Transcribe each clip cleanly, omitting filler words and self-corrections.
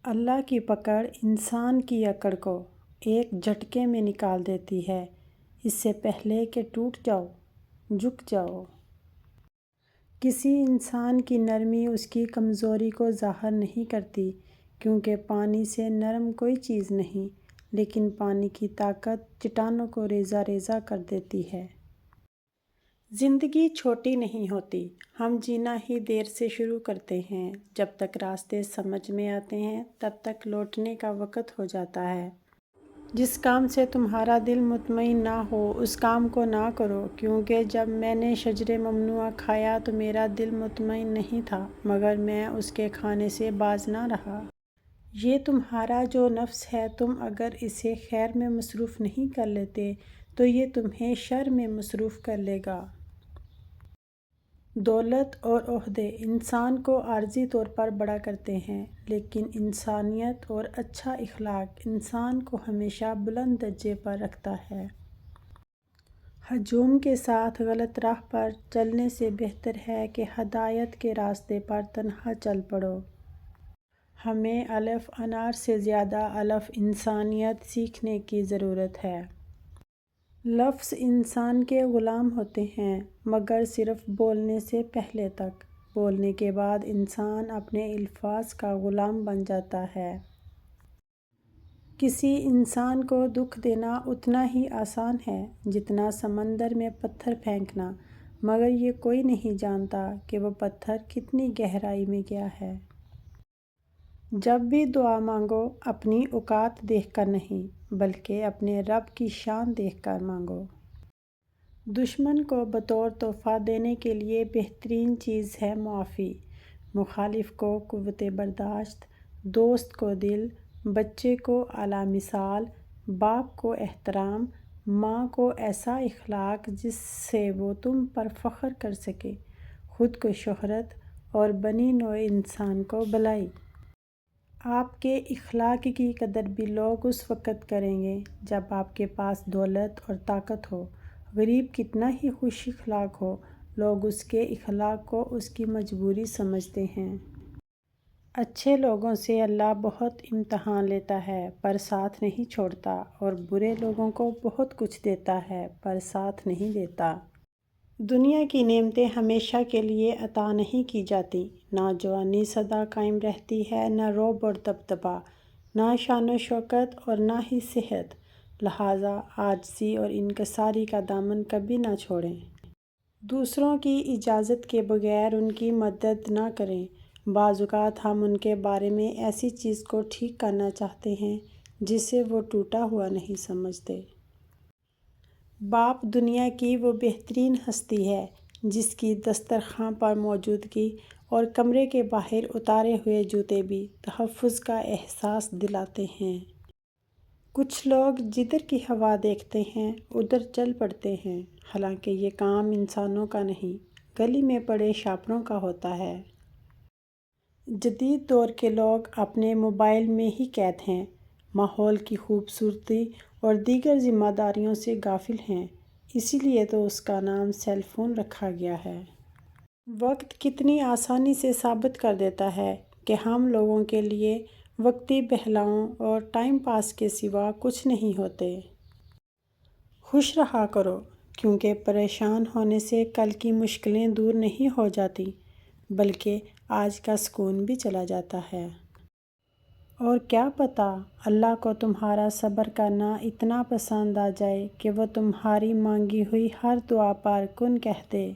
اللہ کی پکڑ انسان کی اکڑ کو ایک جھٹکے میں نکال دیتی ہے، اس سے پہلے کہ ٹوٹ جاؤ، جھک جاؤ۔ کسی انسان کی نرمی اس کی کمزوری کو ظاہر نہیں کرتی، کیونکہ پانی سے نرم کوئی چیز نہیں، لیکن پانی کی طاقت چٹانوں کو ریزہ ریزہ کر دیتی ہے۔ زندگی چھوٹی نہیں ہوتی، ہم جینا ہی دیر سے شروع کرتے ہیں۔ جب تک راستے سمجھ میں آتے ہیں، تب تک لوٹنے کا وقت ہو جاتا ہے۔ جس کام سے تمہارا دل مطمئن نہ ہو، اس کام کو نہ کرو، کیونکہ جب میں نے شجر ممنوعہ کھایا تو میرا دل مطمئن نہیں تھا، مگر میں اس کے کھانے سے باز نہ رہا۔ یہ تمہارا جو نفس ہے، تم اگر اسے خیر میں مصروف نہیں کر لیتے تو یہ تمہیں شر میں مصروف کر لے گا۔ دولت اور عہدے انسان کو عارضی طور پر بڑا کرتے ہیں، لیکن انسانیت اور اچھا اخلاق انسان کو ہمیشہ بلند درجے پر رکھتا ہے۔ ہجوم کے ساتھ غلط راہ پر چلنے سے بہتر ہے کہ ہدایت کے راستے پر تنہا چل پڑو۔ ہمیں الف انار سے زیادہ الف انسانیت سیکھنے کی ضرورت ہے۔ لفظ انسان کے غلام ہوتے ہیں، مگر صرف بولنے سے پہلے تک۔ بولنے کے بعد انسان اپنے الفاظ کا غلام بن جاتا ہے۔ کسی انسان کو دکھ دینا اتنا ہی آسان ہے جتنا سمندر میں پتھر پھینکنا، مگر یہ کوئی نہیں جانتا کہ وہ پتھر کتنی گہرائی میں گیا ہے۔ جب بھی دعا مانگو، اپنی اوقات دیکھ کر نہیں، بلکہ اپنے رب کی شان دیکھ کر مانگو۔ دشمن کو بطور تحفہ دینے کے لیے بہترین چیز ہے معافی۔ مخالف کو قوت برداشت، دوست کو دل، بچے کو اعلیٰ مثال، باپ کو احترام، ماں کو ایسا اخلاق جس سے وہ تم پر فخر کر سکے، خود کو شہرت اور بنی نوع انسان کو بھلائی۔ آپ کے اخلاق کی قدر بھی لوگ اس وقت کریں گے جب آپ کے پاس دولت اور طاقت ہو۔ غریب کتنا ہی خوش اخلاق ہو، لوگ اس کے اخلاق کو اس کی مجبوری سمجھتے ہیں۔ اچھے لوگوں سے اللہ بہت امتحان لیتا ہے پر ساتھ نہیں چھوڑتا، اور برے لوگوں کو بہت کچھ دیتا ہے پر ساتھ نہیں دیتا۔ دنیا کی نعمتیں ہمیشہ کے لیے عطا نہیں کی جاتیں۔ نہ جوانی سدا قائم رہتی ہے، نہ رعب اور دبدبا، نہ شان و شوکت اور نہ ہی صحت۔ لہٰذا عاجزی اور انکساری کا دامن کبھی نہ چھوڑیں۔ دوسروں کی اجازت کے بغیر ان کی مدد نہ کریں۔ بعض اوقات ہم ان کے بارے میں ایسی چیز کو ٹھیک کرنا چاہتے ہیں جسے وہ ٹوٹا ہوا نہیں سمجھتے۔ باپ دنیا کی وہ بہترین ہستی ہے جس کی دسترخواں پر موجودگی اور کمرے کے باہر اتارے ہوئے جوتے بھی تحفظ کا احساس دلاتے ہیں۔ کچھ لوگ جدھر کی ہوا دیکھتے ہیں ادھر چل پڑتے ہیں، حالانکہ یہ کام انسانوں کا نہیں، گلی میں پڑے شاپروں کا ہوتا ہے۔ جدید دور کے لوگ اپنے موبائل میں ہی قید ہیں، ماحول کی خوبصورتی اور دیگر ذمہ داریوں سے غافل ہیں، اسی لیے تو اس کا نام سیل فون رکھا گیا ہے۔ وقت کتنی آسانی سے ثابت کر دیتا ہے کہ ہم لوگوں کے لیے وقتی بہلاؤں اور ٹائم پاس کے سوا کچھ نہیں ہوتے۔ خوش رہا کرو، کیونکہ پریشان ہونے سے کل کی مشکلیں دور نہیں ہو جاتیں، بلکہ آج کا سکون بھی چلا جاتا ہے۔ اور کیا پتہ اللہ کو تمہارا صبر کرنا اتنا پسند آ جائے کہ وہ تمہاری مانگی ہوئی ہر دعا پر کن کہہ دے۔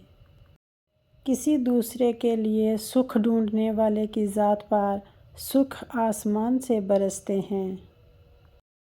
کسی دوسرے کے لیے سکھ ڈھونڈنے والے کی ذات پر سکھ آسمان سے برستے ہیں۔